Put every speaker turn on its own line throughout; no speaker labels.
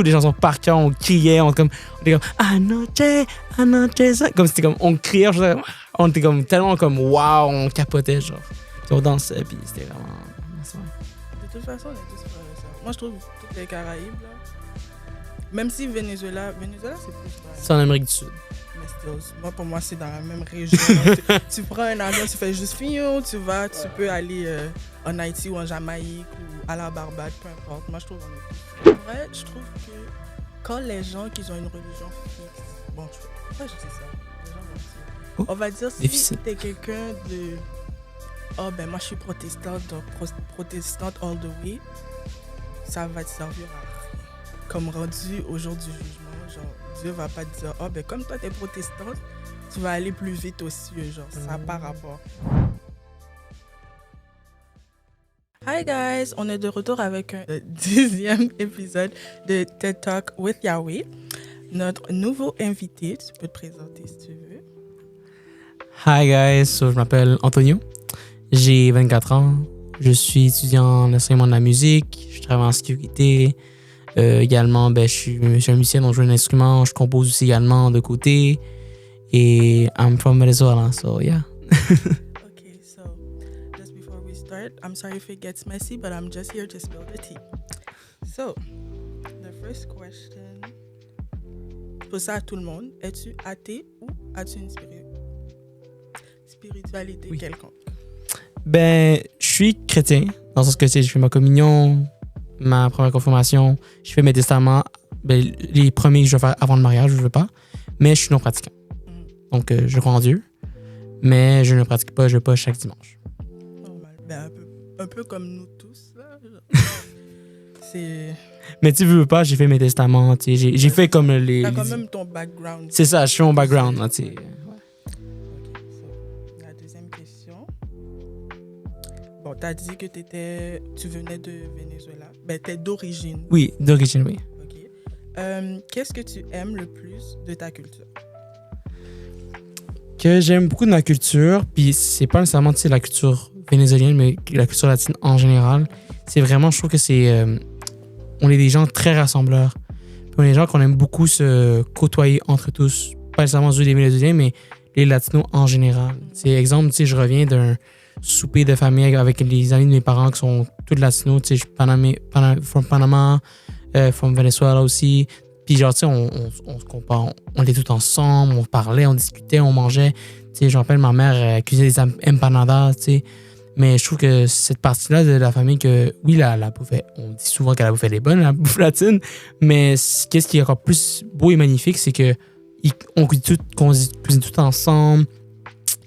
les chansons par cœur, on criait, on était comme anoche, ça. Comme c'était comme, on criait, genre, on était comme tellement comme wow, on capotait, genre. Puis on dansait, puis c'était vraiment.
De toute façon, on est tous frères et sœurs. Moi, je trouve toutes les Caraïbes, là, même si Venezuela, c'est plus frère.
C'est en Amérique du Sud.
Mais still, moi, pour moi, c'est dans la même région. tu prends un avion, tu fais juste fion, tu peux aller en Haïti ou en Jamaïque ou à la Barbade, peu importe. Moi, je trouve qu'on est plus. En vrai, je trouve que quand les gens qui ont une religion fixe, bon, pourquoi je dis ça? Les gens vont dire. On va dire, si t'es quelqu'un de. Oh, ben moi, je suis protestante, donc protestante all the way, ça va te servir à rien. Comme rendu au jour du jugement, genre, Dieu va pas te dire, oh, ben comme toi, t'es protestante, tu vas aller plus vite aussi, genre, ça n'a pas rapport. Hi guys, on est de retour avec un 10e épisode de TED Talk with Yahweh. Notre nouveau invité, tu peux te présenter si tu veux.
Hi guys, je m'appelle Antonio, j'ai 24 ans, je suis étudiant en enseignement de la musique, je travaille en sécurité. Également, je suis un musicien, donc je joue un instrument, je compose aussi également de côté. Et I'm from Venezuela, so yeah.
Okay, so just before we start, I'm sorry if it gets messy, but I'm just here to spill the tea. So, the first question, pour ça à tout le monde, es-tu athée ou as-tu une spiritualité quelconque?
Je suis chrétien, dans le sens que j'ai fait ma communion, ma première confirmation, je fais mes testaments, les premiers que je vais faire avant le mariage, je ne veux pas, mais je suis non pratiquant. Donc, je crois en Dieu, mais je ne pratique pas, je ne vais pas chaque dimanche.
Normal. Un peu comme nous tous, là. C'est...
Mais tu veux pas, j'ai fait mes testaments, j'ai fait comme les...
T'as quand même ton background.
C'est ça, je fais mon background, là, tu sais.
La deuxième question. Bon, t'as dit que tu venais de Venezuela. T'es d'origine.
Oui, d'origine, oui.
OK. Qu'est-ce que tu aimes le plus de ta culture?
Que j'aime beaucoup de ma culture, puis c'est pas nécessairement la culture vénézuélienne, mais la culture latine en général. C'est vraiment, je trouve que c'est... on est des gens très rassembleurs. Puis on est des gens qu'on aime beaucoup se côtoyer entre tous. Pas nécessairement les Vénézuéliens, mais les Latinos en général. C'est exemple, je reviens d'un souper de famille avec les amis de mes parents qui sont tous latinos. Je suis from Panama, from Venezuela aussi. Puis genre, tu sais, on se compare, on était tous ensemble, on parlait, on discutait, on mangeait. Tu sais, je me rappelle, ma mère cuisinait des empanadas, tu sais. Mais je trouve que cette partie-là de la famille, que oui, la bouffe, on dit souvent que la bouffe, elle est bonne, la bouffe latine, mais qu'est-ce qui est encore plus beau et magnifique, c'est que on cuisine tout ensemble.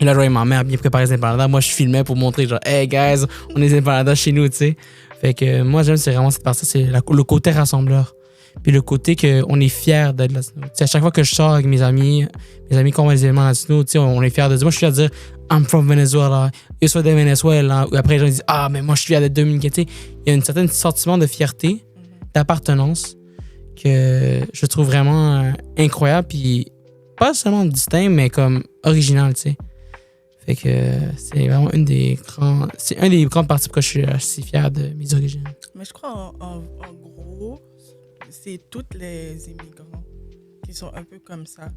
Et là, je voyais ma mère bien préparer les empanadas. Moi, je filmais pour montrer, genre, hey guys, on a des empanadas chez nous, tu sais. Fait que moi, j'aime, c'est vraiment cette partie, c'est le côté rassembleur. Puis le côté qu'on est fier d'être latino. T'sais, à chaque fois que je sors avec mes amis qui ont des éléments latinos, on est fier de dire. Moi, je suis fier de dire I'm from Venezuela, je suis de Venezuela. Ou après, les gens disent ah, mais moi, je suis fier d'être dominicain. Il y a un certain sentiment de fierté, d'appartenance que je trouve vraiment incroyable. Puis pas seulement distinct, mais comme original, tu sais. Fait que c'est vraiment c'est un des grandes parties pourquoi je suis assez fier de mes origines.
Mais je crois en gros, c'est tous les immigrants qui sont un peu comme ça.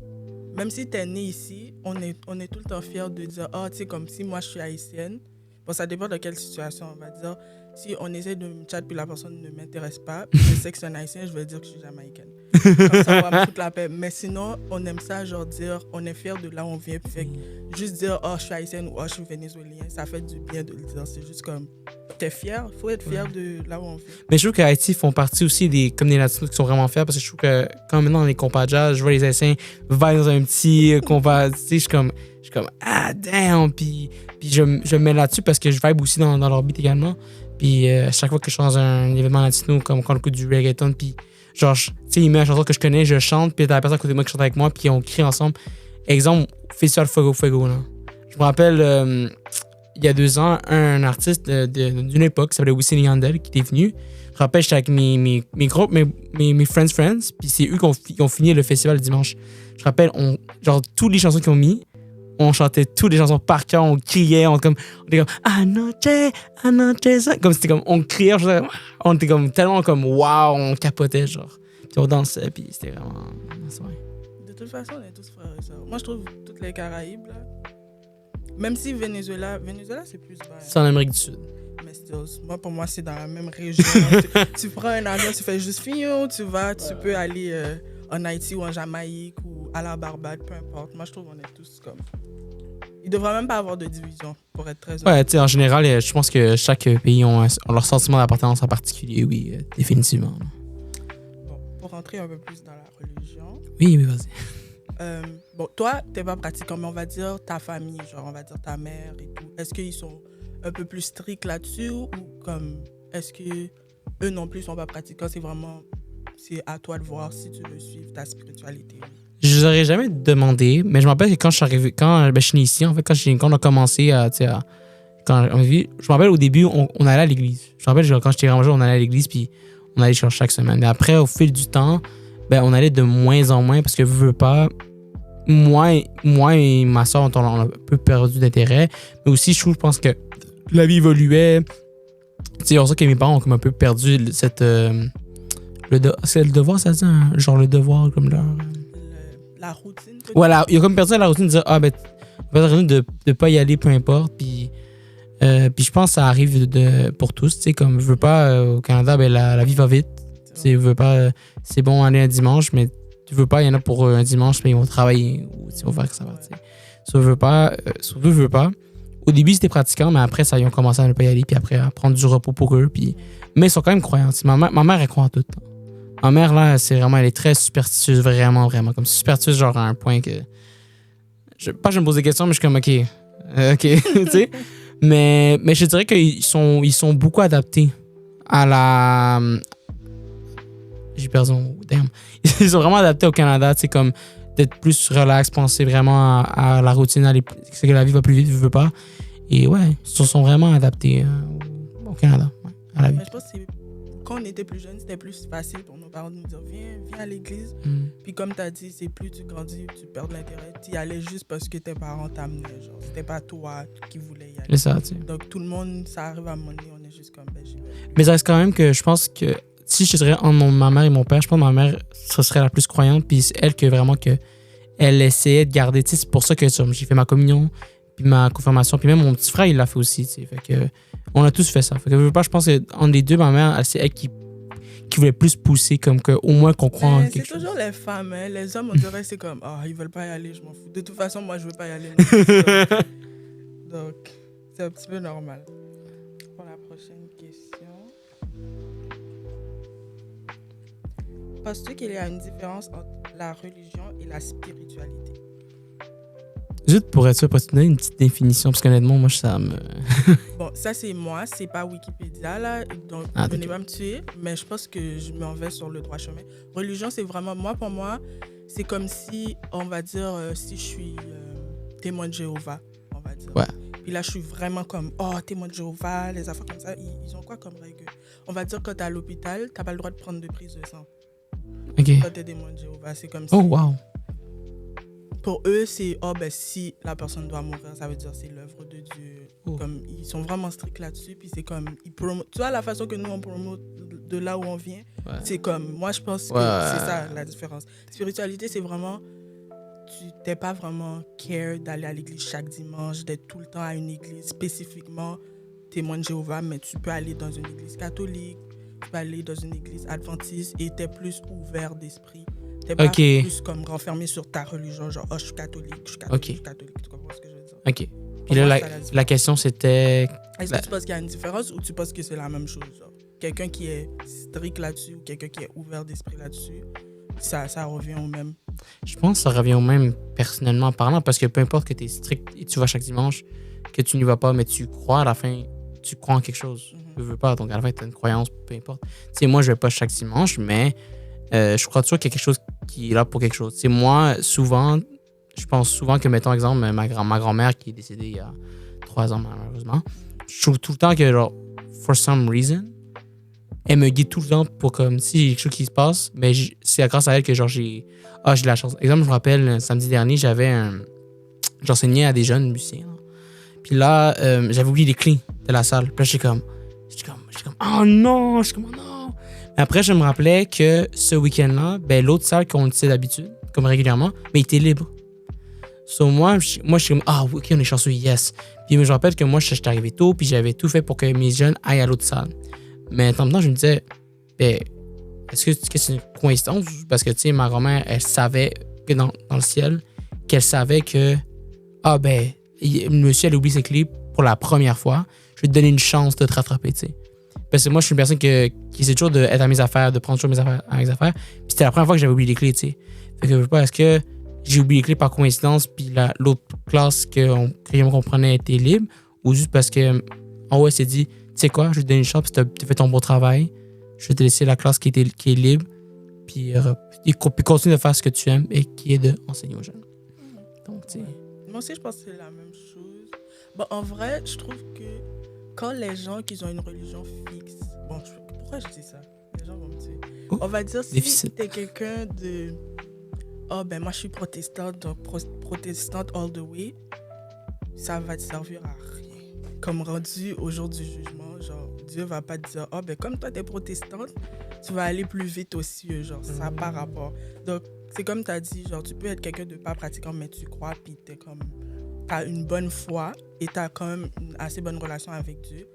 Même si tu es né ici, on est tout le temps fiers de dire ah, tu sais, comme si moi je suis haïtienne. Bon, ça dépend de quelle situation. On va dire, si on essaie de me chat puis la personne ne m'intéresse pas, je sais que c'est un haïtien, je vais dire que je suis jamaïcaine. Comme ça, on va me foutre la paix. Mais sinon, on aime ça, genre dire, on est fiers de là où on vient. Puis fait juste dire, oh, je suis haïtienne ou oh, je suis vénézuélien, ça fait du bien de le dire. C'est juste comme, t'es fier, faut être fier de là où on vient. Mais
je trouve qu'Haïti font partie aussi comme des latinos qui sont vraiment fiers parce que je trouve que quand maintenant on est compas jazz, je vois les haïtiens vibrer dans un petit compas, tu sais, je suis comme ah damn, puis je me mets là-dessus parce que je vibe aussi dans leur beat également. Puis chaque fois que je suis dans un événement latino, comme quand on écoute du reggaeton, puis genre, tu sais, il met une chanson que je connais, je chante, puis t'as la personne à côté de moi qui chante avec moi, puis on crie ensemble. Exemple, Festival Fuego Fuego, là. Je me rappelle, il y a 2 ans, un artiste d'une époque qui s'appelait Wisin et Yandel qui était venu. Je me rappelle, j'étais avec mes groupes, mes friends, puis c'est eux qui ont fini le festival le dimanche. Je me rappelle, genre, toutes les chansons qu'ils ont mis, on chantait toutes les chansons par cœur, on criait, on était comme anoche, ça. Comme c'était comme, on criait, on était comme tellement comme wow, on capotait, genre. Puis on dansait, puis c'était vraiment... Ouais.
De toute façon, on est tous frères et sœurs. Moi, je trouve toutes les Caraïbes, là, même si Venezuela c'est plus bas.
C'est en Amérique du Sud.
Mais still, moi, pour moi, c'est dans la même région. tu prends un avion, tu fais juste Fillon, tu peux aller en Haïti ou en Jamaïque ou à la Barbade, peu importe. Moi, je trouve qu'on est tous comme... Il devrait même pas avoir de division, pour être très honnête.
Ouais, tu sais, en général, je pense que chaque pays ont leur sentiment d'appartenance en particulier, oui, définitivement.
Bon, pour rentrer un peu plus dans la religion...
Oui, vas-y.
Bon, toi, t'es pas pratiquant, mais on va dire ta famille, genre on va dire ta mère et tout. Est-ce qu'ils sont un peu plus stricts là-dessus ou comme est-ce que eux non plus sont pas pratiquants? C'est à toi de voir si tu veux suivre ta spiritualité.
Je les aurais jamais demandé, mais je me rappelle que quand je suis arrivé, quand je suis né ici, en fait, quand on a commencé je me rappelle au début, on allait à l'église. Je me rappelle quand j'étais grand jeune, on allait à l'église puis on allait chaque semaine. Mais après, au fil du temps, on allait de moins en moins parce que veux pas. Moi et ma soeur, on a un peu perdu d'intérêt. Mais aussi, je pense que la vie évoluait. C'est pour ça que mes parents ont comme un peu perdu cette. C'est le devoir, ça dit, hein? Genre le devoir comme leur.
La routine.
Voilà, il a comme perdu la routine de dire on va raison de pas y aller, peu importe. Puis je pense que ça arrive pour tous. Tu sais, comme je veux pas au Canada, la vie va vite. Tu veux pas, c'est bon aller un dimanche, mais tu veux pas, il y en a pour un dimanche, mais ils vont travailler ou ils vont faire que ça va. Ça veut pas. Au début, c'était pratiquant, mais après, ils ont commencé à ne pas y aller, puis après, à prendre du repos pour eux. Mais ils sont quand même croyants. Ma mère, elle croit en tout. Ma mère, là, elle est très superstitieuse, vraiment, vraiment. Comme superstitieuse, genre à un point que. Je me pose des questions, mais je suis comme, OK. Tu sais. Mais je dirais qu'ils sont beaucoup adaptés à la. J'ai perdu mon terme. Ils sont vraiment adaptés au Canada, tu sais, comme d'être plus relax, penser vraiment à la routine, c'est que la vie va plus vite, je veux pas. Et ouais, ils se sont vraiment adaptés au Canada, à la vie.
Mais je pense que quand on était plus jeunes, c'était plus facile pour nos parents de nous dire viens à l'église. Puis comme tu as dit, c'est plus tu grandis, tu perds l'intérêt. Tu y allais juste parce que tes parents t'amenaient. Genre, c'était pas toi qui voulais y aller.
C'est ça, tu sais.
Donc tout le monde, ça arrive à un moment donné, on est juste comme j'y vais.
Mais ça reste quand même que je pense que si je dirais entre ma mère et mon père, je pense que ma mère, ce serait la plus croyante. Puis c'est elle que vraiment que elle essayait de garder. Tu sais, c'est pour ça que j'ai fait ma communion, puis ma confirmation. Puis même mon petit frère, il l'a fait aussi. Tu sais. Fait que on a tous fait ça. Fait que je pense qu'entre les deux, ma mère, c'est elle qui voulait plus pousser, comme que au moins qu'on croit en quelque chose.
C'est toujours les femmes. Hein. Les hommes, on dirait c'est comme ils veulent pas y aller, je m'en fous. De toute façon, moi, je veux pas y aller. Donc, c'est un petit peu normal. Pour la prochaine question. Penses-tu qu'il y a une différence entre la religion et la spiritualité?
Juste pour être sûr, pour te donner une petite définition, parce qu'honnêtement, moi, ça me...
Bon, ça, c'est moi, c'est pas Wikipédia, là, donc venez pas me tuer, mais je pense que je m'en vais sur le droit chemin. Religion, c'est vraiment, pour moi, c'est comme si, on va dire, si je suis témoin de Jéhovah, on va dire.
Ouais.
Puis là, je suis vraiment comme, témoin de Jéhovah, les affaires comme ça, ils ont quoi comme règle? On va dire, quand t'es à l'hôpital, t'as pas le droit de prendre de prise de sang.
OK.
Quand t'es témoin de Jéhovah, c'est comme ça.
Oh, wow.
Pour eux, c'est si la personne doit mourir, ça veut dire c'est l'œuvre de Dieu. Comme ils sont vraiment stricts là-dessus, puis c'est comme ils promotent. Tu vois la façon que nous on promote de là où on vient, c'est comme moi je pense que c'est ça la différence. Spiritualité, c'est vraiment tu t'es pas vraiment care d'aller à l'église chaque dimanche, d'être tout le temps à une église spécifiquement témoin de Jéhovah, mais tu peux aller dans une église catholique, tu peux aller dans une église adventiste et t'es plus ouvert d'esprit. T'es pas plus comme renfermé sur ta religion, genre je suis catholique, je suis catholique. Tu comprends ce que je veux dire?
OK. Puis là, la question c'était...
Est-ce que tu penses qu'il y a une différence ou tu penses que c'est la même chose? Genre? Quelqu'un qui est strict là-dessus ou quelqu'un qui est ouvert d'esprit là-dessus, ça revient au même?
Je pense que ça revient au même personnellement parlant parce que peu importe que tu es strict et tu vas chaque dimanche, que tu n'y vas pas, mais tu crois à la fin, tu crois en quelque chose. Tu veux pas, donc à la fin, tu as une croyance, peu importe. Tu sais, moi, je vais pas chaque dimanche, mais... je crois toujours qu'il y a quelque chose qui est là pour quelque chose. C'est moi, souvent, je pense souvent que, mettons exemple, ma grand-mère qui est décédée il y a 3 ans, malheureusement, je trouve tout le temps que, genre, for some reason, elle me guide tout le temps pour comme, si il y a quelque chose qui se passe, mais c'est grâce à elle que, genre, j'ai de la chance. Exemple, je me rappelle, samedi dernier, j'enseignais à des jeunes musiciens. Là. Puis là, j'avais oublié les clés de la salle. Puis là, j'étais comme, oh non, oh non. Après, je me rappelais que ce week-end-là, ben, l'autre salle qu'on utilisait d'habitude, comme régulièrement, mais il était libre. So, moi, je suis comme, ah, ok, on est chanceux, yes. Puis, je me rappelle que moi, j'étais arrivé tôt, puis j'avais tout fait pour que mes jeunes aillent à l'autre salle. Mais en même temps, je me disais, ben, est-ce que c'est une coïncidence? Parce que, tu sais, ma grand-mère, elle savait que dans le ciel, qu'elle savait que, ah, ben, le monsieur, elle oublie ses clés pour la première fois. Je vais te donner une chance de te rattraper, tu sais. Parce que moi, je suis une personne qui essaie toujours d'être à mes affaires, de prendre toujours mes affaires à mes affaires. Puis c'était la première fois que j'avais oublié les clés, tu sais. Fait que je veux pas, est-ce que j'ai oublié les clés par coïncidence, puis l'autre classe que je comprenais était libre, ou juste parce que, en haut, elle s'est dit, tu sais quoi, je vais te donner une chance, puis tu as fait ton bon travail, je vais te laisser la classe qui est libre, puis continue de faire ce que tu aimes et qui est d'enseigner aux jeunes. Donc, tu sais.
Moi aussi, je pense que c'est la même chose. Bon, en vrai, je trouve que quand les gens qui ont une religion fixe, bon, pourquoi je dis ça? Les gens vont me dire. On va dire si t'es quelqu'un de, oh ben moi je suis protestante, donc protestante all the way, ça va te servir à rien. Comme rendu au jour du jugement, genre Dieu va pas te dire, oh ben comme toi t'es protestante, tu vas aller plus vite aussi, genre ça n'a pas rapport. Donc c'est comme t'as dit, genre tu peux être quelqu'un de pas pratiquant mais tu crois, puis t'as une bonne foi et t'as quand même une assez bonne relation avec Dieu.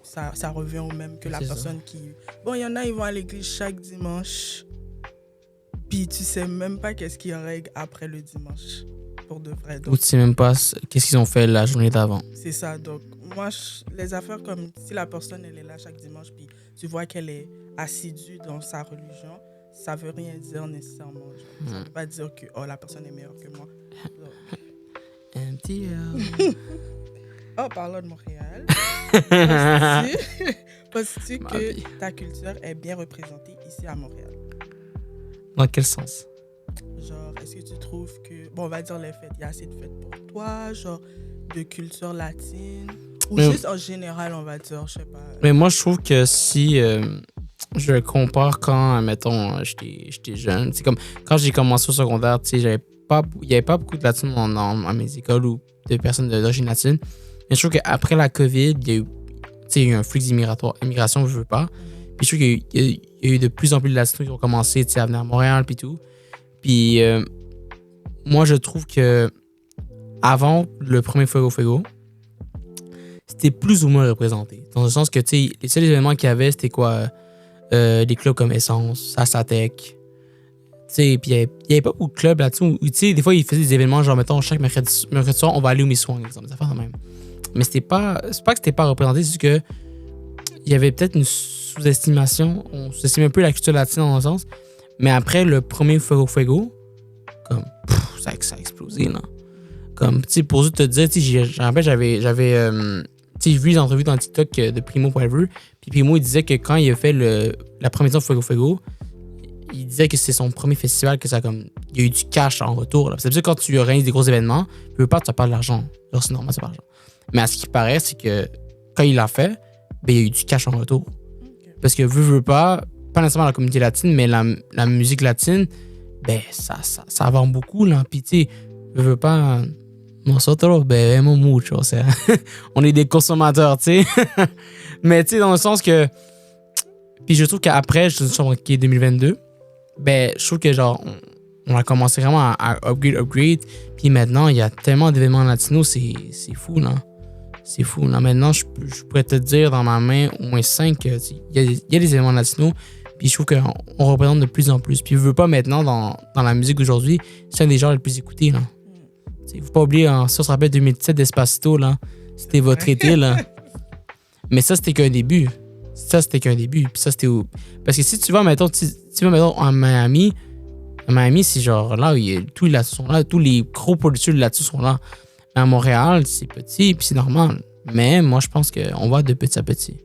Ça revient au même que la personne qui... Bon, il y en a, ils vont à l'église chaque dimanche, puis tu sais même pas qu'est-ce qu'ils règlent après le dimanche, pour de vrai. Donc,
ou tu sais même pas qu'est-ce qu'ils ont fait la journée d'avant.
C'est ça, donc moi, les affaires comme si la personne, elle est là chaque dimanche, puis tu vois qu'elle est assidue dans sa religion, ça veut rien dire nécessairement. Genre. Ça veut pas dire que la personne est meilleure que moi.
MTL.
Oh, parlons de Montréal. Penses-tu que ta culture est bien représentée ici à Montréal?
Dans quel sens?
Genre, est-ce que tu trouves que... Bon, on va dire les fêtes. Il y a assez de fêtes pour toi, genre de culture latine, ou juste en général, on va dire, je sais pas.
Mais moi, je trouve que si je compare quand, mettons, j'étais jeune, c'est comme quand j'ai commencé au secondaire, tu sais, il n'y avait pas beaucoup de latines à mes écoles ou de personnes d'origine latine. Mais je trouve qu'après la COVID, il y a eu un flux d'immigration, je veux pas. Puis je trouve qu'il y a eu de plus en plus de latinos qui ont commencé à venir à Montréal puis tout. Puis moi, je trouve que avant le premier Fuego Fuego, c'était plus ou moins représenté. Dans le sens que, tu sais, les seuls événements qu'il y avait, c'était quoi? Des clubs comme Essence, Sasatec. Tu sais, puis il n'y avait pas beaucoup de clubs là-dessus. Tu sais, des fois, ils faisaient des événements, genre, mettons, chaque mercredi soir, on va aller au Miss Wang, exemple, des affaires de même. Mais c'est pas que c'était pas représenté, c'est juste que il y avait peut-être une sous-estimation. On sous-estimait un peu la culture latine dans un sens. Mais après le premier Fuego Fuego, comme, ça a explosé, là. Comme, tu sais, pour te dire, tu sais, j'avais vu les entrevues dans TikTok de Primo Poivre. Puis Primo, il disait que quand il a fait la première édition de Fuego Fuego, il disait que c'est son premier festival, que il y a eu du cash en retour, là. C'est sûr que quand tu organises des gros événements, tu veux pas, tu n'as pas de l'argent. Genre, c'est normal, tu n'as pas de l'argent. Mais à ce qui paraît, c'est que quand il l'a fait, ben, il y a eu du cash en retour. Okay. Parce que veut pas nécessairement la communauté latine, mais la musique latine, ben, ça vend beaucoup, là. Puis, tu sais, veut pas, nosotros bebemos mucho, on est des consommateurs, tu sais. Mais, tu sais, dans le sens que, puis je trouve qu'après, je suis qui est 2022, ben, je trouve que, genre, on a commencé vraiment à upgrade. Puis maintenant, il y a tellement d'événements latinos, c'est fou, là. C'est fou, là. Maintenant, je pourrais te dire dans ma main au moins 5, il y a des événements latinos. Puis je trouve qu'on représente de plus en plus. Puis je veux pas maintenant, dans la musique d'aujourd'hui, c'est un des genres les plus écoutés, là. Il faut pas oublier, si on se rappelle 2017 Despacito, là, c'était votre été, là. Mais ça, c'était qu'un début. Puis ça, c'était où? Parce que si tu vas, mettons, à Miami, c'est genre là où tous les latinos sont là, tous les gros producteurs de latinos sont là. Mais à Montréal, c'est petit, puis c'est normal. Mais moi, je pense qu'on va de petit à petit.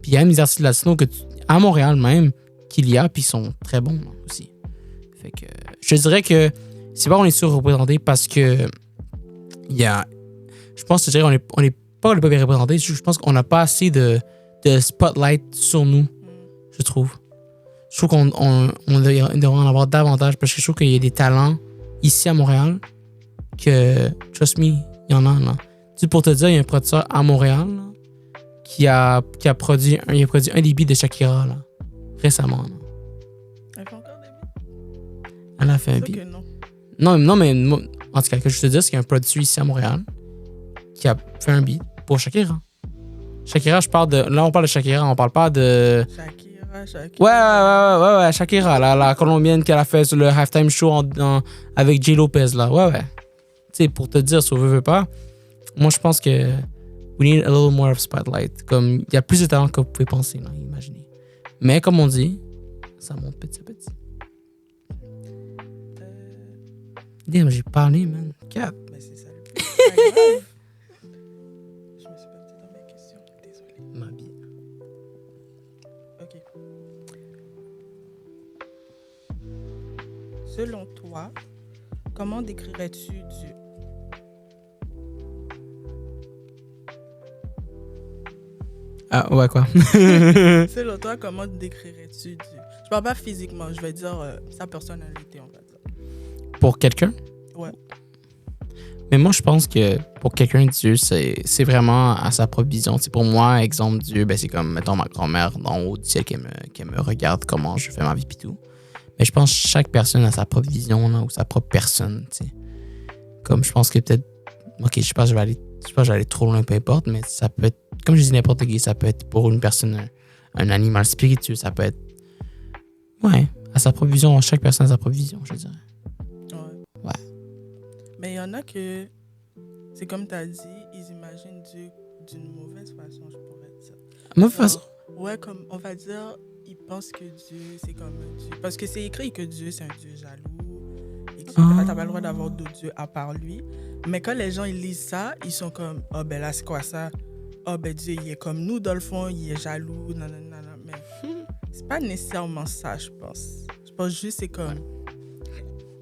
Puis il y a des artistes latinos à Montréal même qu'il y a, puis ils sont très bons aussi. Fait que je dirais que c'est pas qu'on est surreprésenté parce que je pense que je dirais on est pas bien représenté. Je pense qu'on n'a pas assez de spotlight sur nous, je trouve. Je trouve qu'on devrait en avoir davantage parce que je trouve qu'il y a des talents ici à Montréal que, trust me, il y en a, là. Tu sais, pour te dire, il y a un producteur à Montréal là, qui a produit un des beats de Shakira, là. Récemment, non.
Elle fait encore des beats?
Elle a fait un
C'est
beat.
que non.
Non, mais moi, en tout cas, ce que je te dis, c'est qu'il y a un produit ici à Montréal qui a fait un beat pour Shakira. Shakira, je parle de. Là, on parle de Shakira, on parle pas de.
Shakira.
Ouais, Shakira, la colombienne qu'elle a fait sur le halftime show avec J. Lopez, là. Ouais. Tu sais, pour te dire, si on veut pas, moi, je pense que we need a little more of spotlight. Comme, il y a plus de talent que vous pouvez penser, là, imaginez. Mais comme on dit, ça monte petit à petit. Damn, j'ai parlé, man. Cap.
Mais c'est ça. C'est pas grave. Je me suis perdue dans mes questions. Désolée.
Ma vie.
Ok. Selon toi, comment décrirais-tu Dieu?
Ah, ouais, quoi.
Selon toi, comment décrirais-tu Dieu? Je parle pas physiquement, je vais dire sa personnalité, on va dire.
Pour quelqu'un?
Ouais.
Mais moi, je pense que pour quelqu'un, Dieu, c'est vraiment à sa propre vision. C'est pour moi, exemple, Dieu, ben, c'est comme, mettons, ma grand-mère d'en haut du ciel qui me regarde comment je fais ma vie pis tout. Mais je pense que chaque personne a sa propre vision là, ou sa propre personne. T'sais. Comme je pense que peut-être. Ok, je sais pas, je vais aller trop loin, peu importe, mais ça peut être. Comme je dis n'importe qui, ça peut être pour une personne un animal spiritueux. Ça peut être. Ouais, à sa propre vision. Chaque personne a sa propre vision, je dirais. Ouais.
Mais il y en a que, c'est comme tu as dit, ils imaginent Dieu d'une mauvaise façon, je pourrais dire.
Mauvaise façon?
Ouais, comme on va dire, ils pensent que Dieu, c'est comme un Dieu. Parce que c'est écrit que Dieu, c'est un Dieu jaloux. Et que t'as pas le droit d'avoir d'autres dieux à part lui. Mais quand les gens ils lisent ça, ils sont comme, oh ben là, c'est quoi ça? Oh ben Dieu, il est comme nous dans le fond, il est jaloux, nanana. Mais c'est pas nécessairement ça, je pense. Je pense juste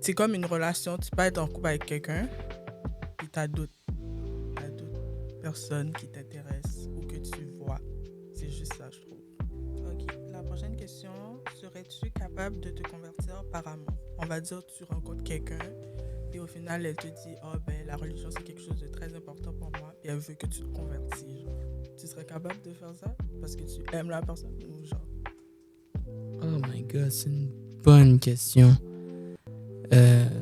c'est comme une relation. Tu peux être en couple avec quelqu'un, puis t'as d'autres personnes qui t'intéressent ou que tu vois. C'est juste ça, je trouve. Ok, la prochaine question. Serais-tu capable de te convertir par amour? On va dire tu rencontres quelqu'un, et au final, elle te dit, oh ben la religion, c'est quelque chose de très important pour moi, puis elle veut que tu te convertis. Genre. Tu serais capable de faire ça parce que tu aimes la personne ou genre?
Oh my god, c'est une bonne question.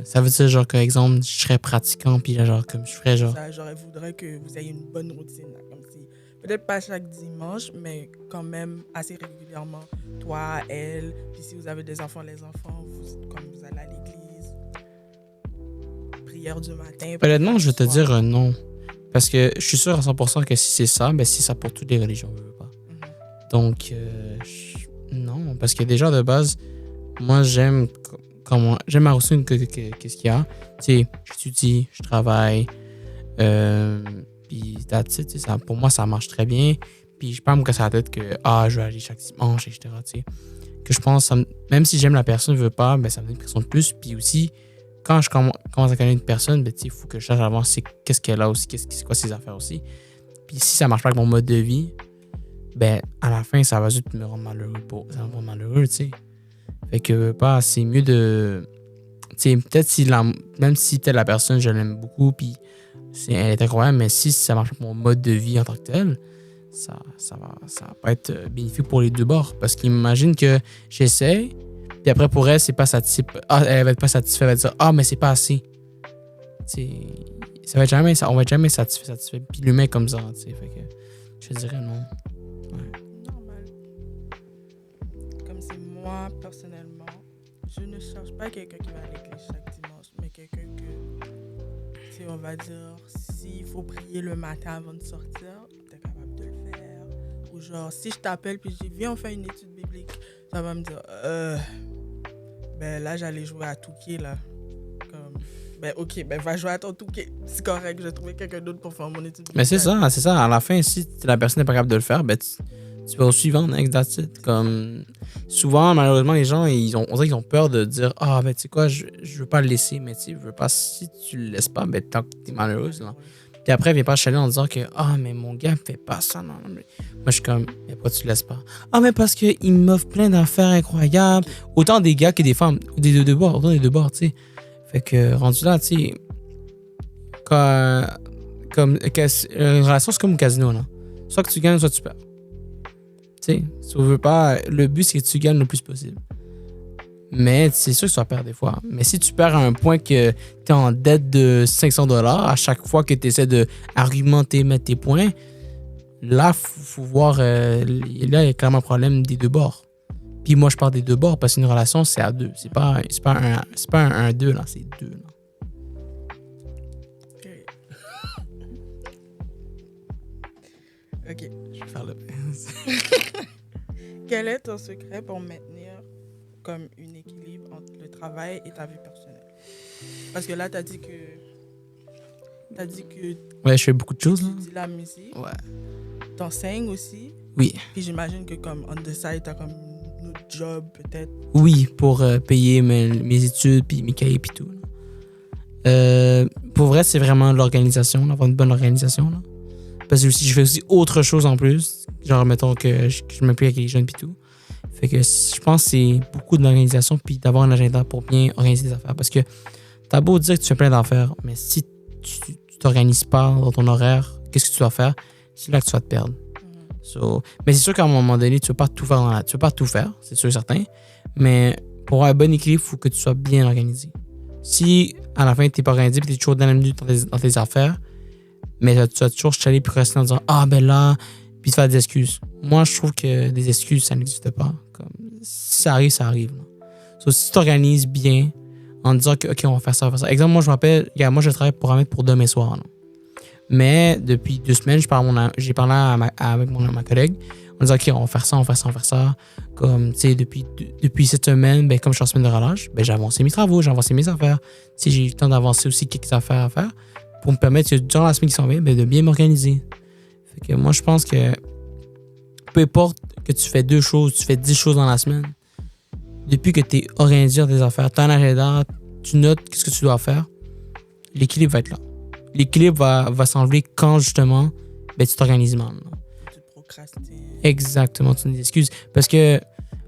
Ça veut dire genre, par exemple, je serais pratiquant, puis là, genre, comme je ferais genre.
Ça, genre, elle voudrait que vous ayez une bonne routine, là, comme si, peut-être pas chaque dimanche, mais quand même assez régulièrement, toi, elle, puis si vous avez des enfants, les enfants, comme vous allez à l'église, prière du matin.
Honnêtement, je vais te dire non. Parce que je suis sûr à 100% que si c'est ça, ben c'est ça pour toutes les religions, je veux pas. Donc, non, parce que déjà, de base, moi, j'aime ma routine, qu'est-ce qu'il y a. Tu sais, j'étudie, je travaille, puis ça, pour moi, ça marche très bien. Puis je peux pas me casser la tête que, je vais aller chaque dimanche, etc. Tu sais. Que je pense, même si j'aime la personne, je veux pas, ben ça me donne une pression de plus. Puis aussi, quand je commence à connaître une personne, ben, il faut que je cherche à voir qu'est-ce qu'elle a aussi, c'est quoi ses affaires aussi. Puis si ça marche pas avec mon mode de vie, ben à la fin, ça va juste me rendre malheureux, tu sais. Fait que c'est mieux de. Tu sais, peut-être même si peut-être la personne, je l'aime beaucoup, puis elle est incroyable, mais si ça marche avec mon mode de vie en tant que tel, ça va pas être bénéfique pour les deux bords. Parce qu'imagine que j'essaie, puis après pour elle, c'est pas satisfait. Elle va être pas satisfaite, elle va dire mais c'est pas assez. On va être jamais satisfait. Puis l'humain est comme ça, tu sais. Fait que je dirais non.
Normal. Comme c'est moi, personnellement, je ne cherche pas quelqu'un qui va à l'église chaque dimanche, mais quelqu'un que, tu sais, on va dire, s'il faut prier le matin avant de sortir, t'es capable de le faire. Ou genre, si je t'appelle puis je dis, viens, on fait une étude biblique, ça va me dire, ben là, j'allais jouer à Touquet, là. Comme, ben ok, ben va jouer à ton Touquet. C'est correct, je vais trouver quelqu'un d'autre pour faire mon étude biblique.
Mais c'est ça. À la fin, si la personne n'est pas capable de le faire, ben tu vas au suivant, next, that's it. Comme, souvent, malheureusement, les gens, on dirait qu'ils ont peur de dire ben tu sais quoi, je veux pas le laisser, mais tu veux pas, si tu le laisses pas, ben tant que t'es malheureuse, là. Puis après, viens pas chialer en disant que mais mon gars, fais pas ça, non. Mais moi, je suis comme, mais pourquoi tu le laisses pas? Mais parce qu'il m'offre plein d'affaires incroyables. Autant des gars que des femmes, des deux bords, tu sais. Fait que, rendu là, tu sais, comme une relation, c'est comme un casino, là. Soit que tu gagnes, soit tu perds. Tu sais, si on veut pas, le but, c'est que tu gagnes le plus possible. Mais c'est sûr que tu vas perdre des fois. Mais si tu perds à un point que tu es en dette de 500$ à chaque fois que tu essaies d'argumenter, mettre tes points, là, faut voir. Là, il y a clairement un problème des deux bords. Puis moi, je parle des deux bords parce qu'une relation, c'est à deux. C'est pas un 1-2, là, c'est deux. Là.
Ok.
Je vais faire le
Quel est ton secret pour maintenir comme un équilibre entre le travail et ta vie personnelle? Parce que là, tu as dit que
Ouais, je fais beaucoup de choses.
tu
Là.
dis la musique,
Ouais.
t'enseignes aussi.
Oui.
Puis j'imagine que comme on the side, t'as comme un autre job peut-être.
Oui, pour payer mes études, puis mes cahiers, puis tout. Là. Pour vrai, c'est vraiment l'organisation, d'avoir une bonne organisation. Là. Parce que je fais aussi autre chose en plus. Genre, mettons que je m'appuie avec les jeunes, puis tout. Fait que je pense que c'est beaucoup de l'organisation, puis d'avoir un agenda pour bien organiser tes affaires. Parce que t'as beau dire que tu fais plein d'affaires, mais si tu t'organises pas dans ton horaire, qu'est-ce que tu dois faire? C'est là que tu vas te perdre. Mais c'est sûr qu'à un moment donné, tu ne peux pas tout faire, c'est sûr et certain. Mais pour avoir un bon équilibre, il faut que tu sois bien organisé. Si à la fin, tu n'es pas organisé et tu es toujours dans la minute dans tes affaires, mais tu vas toujours chialer puis rester en disant ah ben là, puis te faire des excuses. Moi, je trouve que des excuses, ça n'existe pas. Comme, si ça arrive, ça arrive. Si tu t'organises bien en disant que, OK, on va faire ça, on va faire ça. Exemple, moi, je me rappelle, moi, je travaille pour demain soir. Là. Mais depuis 2 semaines, j'ai parlé avec ma collègue. On disait, OK, on va faire ça, on va faire ça. Comme, tu sais, depuis cette semaine, ben, comme je suis en semaine de relâche, ben, j'ai avancé mes travaux, j'ai avancé mes affaires. Tu sais, j'ai eu le temps d'avancer aussi quelques affaires à faire pour me permettre, durant la semaine qui s'en vient, ben, de bien m'organiser. Fait que moi, je pense que peu importe que tu fais 2 choses, tu fais 10 choses dans la semaine, depuis que tu es organisé dans tes affaires, tu as un agenda, tu notes ce que tu dois faire, l'équilibre va être là. L'équilibre va s'enlever quand, justement, ben, tu t'organises mal. Là.
Tu procrastines.
Exactement, tu as des excuses. Parce que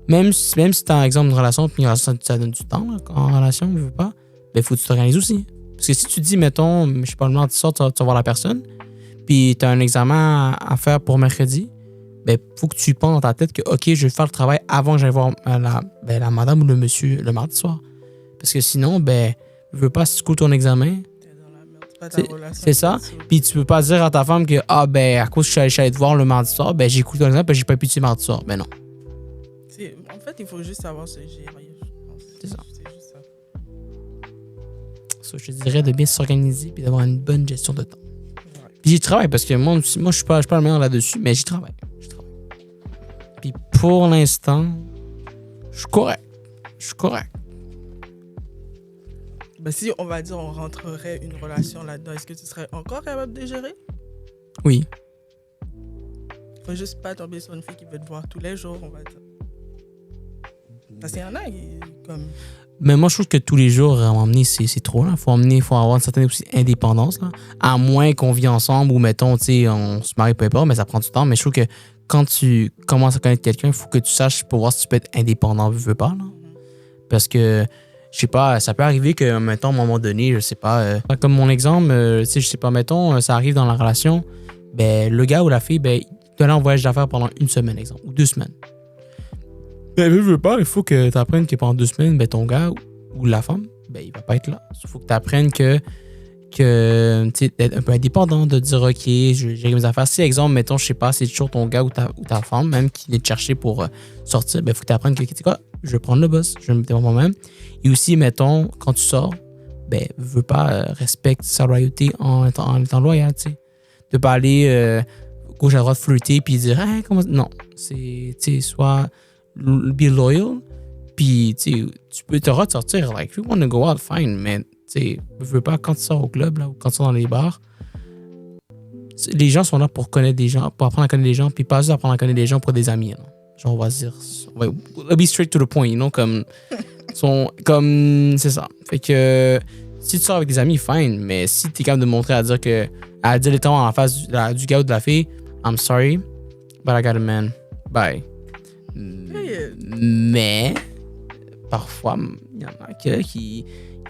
même si tu as, par exemple, une relation, puis une relation, ça donne du temps, là, en relation, tu veux pas, ben, faut que tu t'organises aussi. Parce que si tu dis, mettons, je sais pas, le mardi soir, tu vas voir la personne, puis tu as un examen à faire pour mercredi, ben, faut que tu penses dans ta tête que, OK, je vais faire le travail avant que j'aille voir la madame ou le monsieur le mardi soir. Parce que sinon, ben, je veux pas, si tu cours ton examen, c'est ça. Puis tu peux pas dire à ta femme que, ah, ben, à cause que je suis allé te voir le mardi soir, ben, j'ai écouté ton examen, ben, j'ai pas pu te mardi soir. Ben, non.
En fait, il faut juste savoir se gérer.
C'est ça.
C'est juste ça.
Ça, je te dirais de bien s'organiser puis d'avoir une bonne gestion de temps. Ouais. Puis j'y travaille parce que moi je suis pas le meilleur là-dessus, mais j'y travaille. Puis pour l'instant, je suis correct.
Ben, si on va dire on rentrerait une relation là-dedans, est-ce que tu serais encore capable de gérer?
Oui.
Faut juste pas tomber sur une fille qui veut te voir tous les jours, on va dire. Parce qu'il y en a qui comme.
Mais moi, je trouve que tous les jours, c'est trop. Il faut avoir une certaine aussi indépendance. Là. À moins qu'on vit ensemble ou, mettons, tu sais, on se marie peu importe, mais ça prend du temps. Mais je trouve que quand tu commences à connaître quelqu'un, il faut que tu saches pour voir si tu peux être indépendant, veux pas. Là. Parce que, je sais pas, ça peut arriver que, mettons, à un moment donné, je sais pas, comme mon exemple, tu sais, je sais pas, mettons, ça arrive dans la relation, ben, le gars ou la fille, ben, il te en voyage d'affaires pendant 1 semaine, exemple, ou 2 semaines. Ben, veux pas, il faut que tu apprennes que pendant 2 semaines, ben, ton gars ou la femme, ben, il va pas être là. Il faut que tu apprennes que tu sais, d'être un peu indépendant, de dire, OK, j'ai mes affaires. Si, exemple, mettons, je sais pas, c'est toujours ton gars ou ta femme, même qui vient te chercher pour sortir, ben, il faut que tu apprennes que, tu sais quoi, je vais prendre le boss, je vais me mettre moi-même. Et aussi, mettons, quand tu sors, ben, veux pas, respecte sa loyauté en étant loyal, tu sais. De pas aller gauche à droite flirter puis dire, hey, comment. Non, c'est, tu sais, soit be loyal, puis tu peux te ressortir. Like, if you want to go out, fine, mais tu sais, veux pas quand tu sors au club là, ou quand tu sors dans les bars. Les gens sont là pour connaître des gens, pour apprendre à connaître des gens, puis pas juste apprendre à connaître des gens pour des amis. Là. Genre, on va dire, be straight to the point, you know, comme c'est ça. Fait que si tu sors avec des amis, fine, mais si t'es capable de montrer à dire les temps en face du gars ou de la fille, I'm sorry, but I got a man, bye. Mais parfois, il y en a qui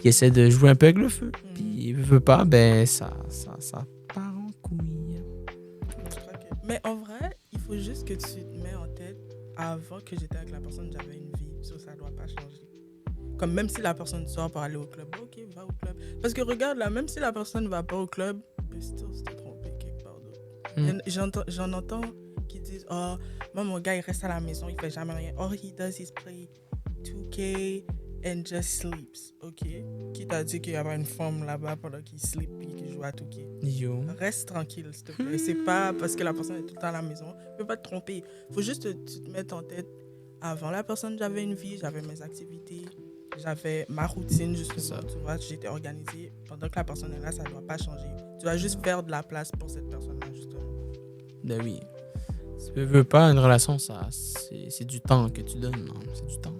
essaient de jouer un peu avec le feu. Puis il veut pas, ben ça part en couille.
Mais en vrai, il faut juste que tu te mets en tête avant que j'étais avec la personne, j'avais une vie. Ça doit pas changer. Comme même si la personne sort pour aller au club, ok, va au club. Parce que regarde là, même si la personne va pas au club, mais still, c'était trompé quelque part d'autre. J'en entends qui disent, oh, moi mon gars il reste à la maison, il fait jamais rien. All he does is play 2K and just sleeps, ok? Qui t'a dit qu'il y avait une femme là-bas pendant qu'il sleep et qu'il joue à 2K?
Yo.
Reste tranquille, s'il te plaît. C'est pas parce que la personne est tout le temps à la maison. Tu peux pas te tromper. Faut juste te mettre en tête. Avant la personne, j'avais une vie, j'avais mes activités, j'avais ma routine, justement. Tu vois, j'étais organisée. Pendant que la personne est là, ça doit pas changer. Tu dois juste faire de la place pour cette personne-là, justement.
Ben oui. Si tu veux pas, une relation, c'est du temps que tu donnes. Non? C'est du temps.